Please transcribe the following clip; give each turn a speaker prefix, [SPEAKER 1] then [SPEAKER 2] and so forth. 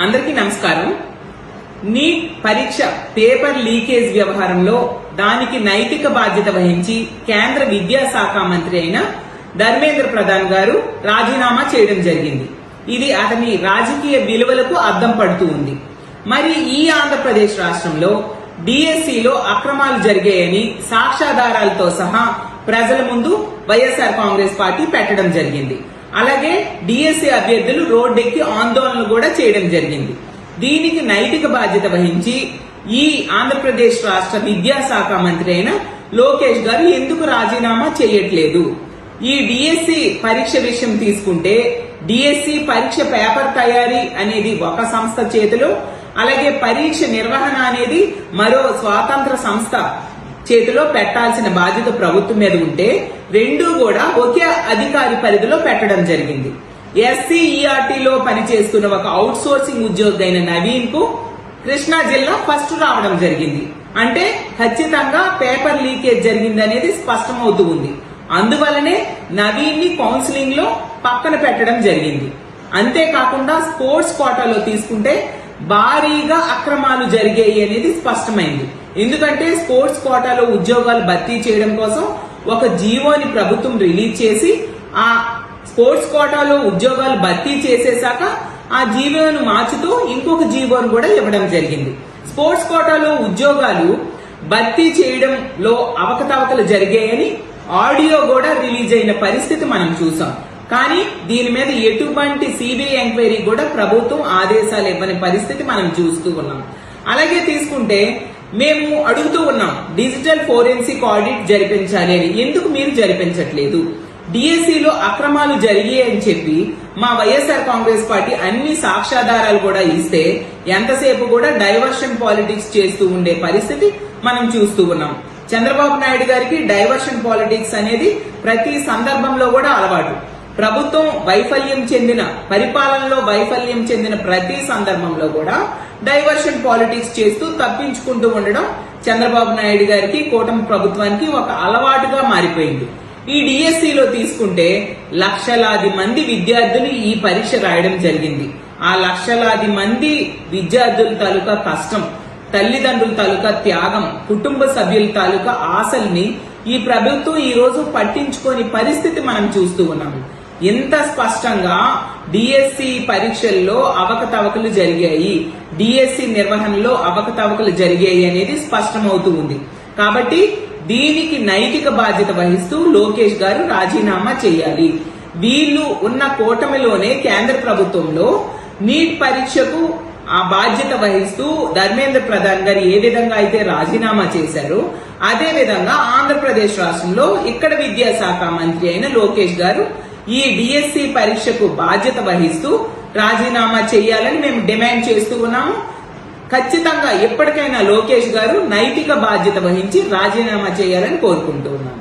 [SPEAKER 1] అందరికీ నమస్కారం. నీట్ పరీక్ష పేపర్ లీకేజ్ వ్యవహారంలో దానికి నైతిక బాధ్యత వహించి కేంద్ర విద్యాశాఖ మంత్రి అయిన ధర్మేంద్ర ప్రధాన్ గారు రాజీనామా చేయడం జరిగింది. ఇది అతని రాజకీయ విలువలకు అద్దం పడుతూ ఉంది. మరి ఈ ఆంధ్రప్రదేశ్ రాష్ట్రంలో డిఎస్సిలో అక్రమాలు జరిగాయని సాక్ష్యాధారాలతో సహా ప్రజల ముందు వైఎస్ఆర్ కాంగ్రెస్ పార్టీ పెట్టడం జరిగింది. అలాగే డిఎస్సి అభ్యర్థులు రోడ్డెక్కి ఆందోళనలు కూడా చేయడం జరిగింది. దీనికి నైతిక బాధ్యత వహించి ఈ ఆంధ్రప్రదేశ్ రాష్ట్ర విద్యాశాఖ మంత్రి అయిన లోకేష్ గారు ఎందుకు రాజీనామా చేయట్లేదు? ఈ డిఎస్సి పరీక్ష విషయం తీసుకుంటే డిఎస్సి పరీక్ష పేపర్ తయారీ అనేది ఒక సంస్థ చేతిలో, అలాగే పరీక్ష నిర్వహణ అనేది మరో స్వాతంత్ర సంస్థ చేతిలో పెట్టాల్సిన బాధ్యత ప్రభుత్వం మీద ఉంటే రెండూ కూడా ఒకే అధికారి పరిధిలో పెట్టడం జరిగింది. ఎస్సీఈఆర్టీలో పనిచేస్తున్న ఒక అవుట్ సోర్సింగ్ ఉద్యోగి అయిన నవీన్ కు కృష్ణా జిల్లా ఫస్ట్ రావడం జరిగింది. అంటే ఖచ్చితంగా పేపర్ లీకేజ్ జరిగింది అనేది స్పష్టమవుతూ ఉంది. అందువల్లనే నవీన్ ని కౌన్సిలింగ్ లో పక్కన పెట్టడం జరిగింది. అంతేకాకుండా స్పోర్ట్స్ కోటాలో తీసుకుంటే భారీగా అక్రమాలు జరిగాయి అనేది స్పష్టమైంది. ఎందుకంటే స్పోర్ట్స్ కోటాలో ఉద్యోగాలు భర్తీ చేయడం కోసం ఒక జీవోని ప్రభుత్వం రిలీజ్ చేసి ఆ స్పోర్ట్స్ కోటాలో ఉద్యోగాలు భర్తీ చేసేశాక ఆ జీవోను మార్చుతూ ఇంకొక జీవోను కూడా ఇవ్వడం జరిగింది. స్పోర్ట్స్ కోటాలో ఉద్యోగాలు భర్తీ చేయడంలో అవకతవకలు జరిగాయని ఆడియో కూడా రిలీజ్ అయిన పరిస్థితి మనం చూసాం. కానీ దీని మీద ఎటువంటి సిబిఐ ఎంక్వైరీ కూడా ప్రభుత్వం ఆదేశాలు ఇవ్వని పరిస్థితి మనం చూస్తూ ఉన్నాం. అలాగే తీసుకుంటే మేము అడుగుతూ ఉన్నాం, డిజిటల్ ఫోరెన్సిక్ ఆడిట్ జరిపించాలి అని. ఎందుకు మీరు జరిపించట్లేదు? డిఎస్సిలో అక్రమాలు జరిగాయని చెప్పి మా వైఎస్ఆర్ కాంగ్రెస్ పార్టీ అన్ని సాక్ష్యాధారాలు కూడా ఇస్తే ఎంతసేపు కూడా డైవర్షన్ పాలిటిక్స్ చేస్తూ ఉండే పరిస్థితి మనం చూస్తూ ఉన్నాం. చంద్రబాబు నాయుడు గారికి డైవర్షన్ పాలిటిక్స్ అనేది ప్రతి సందర్భంలో కూడా అలవాటు. ప్రభుత్వం పరిపాలనలో వైఫల్యం చెందిన ప్రతి సందర్భంలో కూడా డైవర్షన్ పాలిటిక్స్ చేస్తూ తప్పించుకుంటూ ఉండడం చంద్రబాబు నాయుడు గారికి, కూటమి ప్రభుత్వానికి ఒక అలవాటుగా మారిపోయింది. ఈ డిఎస్సిలో తీసుకుంటే లక్షలాది మంది విద్యార్థులు ఈ పరీక్ష రాయడం జరిగింది. ఆ లక్షలాది మంది విద్యార్థుల తాలూకా కష్టం, తల్లిదండ్రుల తాలూకా త్యాగం, కుటుంబ సభ్యుల తాలూకా ఆశల్ని ఈ ప్రభుత్వం ఈ రోజు పట్టించుకోని పరిస్థితి మనం చూస్తూ ఉన్నాము. ఎంత స్పష్టంగా డిఎస్సి పరీక్షల్లో అవకతవకలు జరిగాయి, డిఎస్సి నిర్వహణలో అవకతవకలు జరిగాయి అనేది స్పష్టమవుతూ ఉంది. కాబట్టి దీనికి నైతిక బాధ్యత వహిస్తూ లోకేష్ గారు రాజీనామా చేయాలి. వీళ్ళు ఉన్న కూటమిలోనే కేంద్ర ప్రభుత్వంలో నీట్ పరీక్షకు ఆ బాధ్యత వహిస్తూ ధర్మేంద్ర ప్రధాన్ గారు ఏ విధంగా అయితే రాజీనామా చేశారో అదే విధంగా ఆంధ్రప్రదేశ్ రాష్ట్రంలో ఇక్కడ విద్యాశాఖ మంత్రి అయిన లోకేష్ గారు ఈ డిఎస్సి పరీక్షకు బాధ్యత వహిస్తూ రాజీనామా చేయాలని మేము డిమాండ్ చేస్తూ ఉన్నాము. ఖచ్చితంగా ఎప్పటికైనా లోకేష్ గారు నైతిక బాధ్యత వహించి రాజీనామా చేయాలని కోరుకుంటూ ఉన్నాము.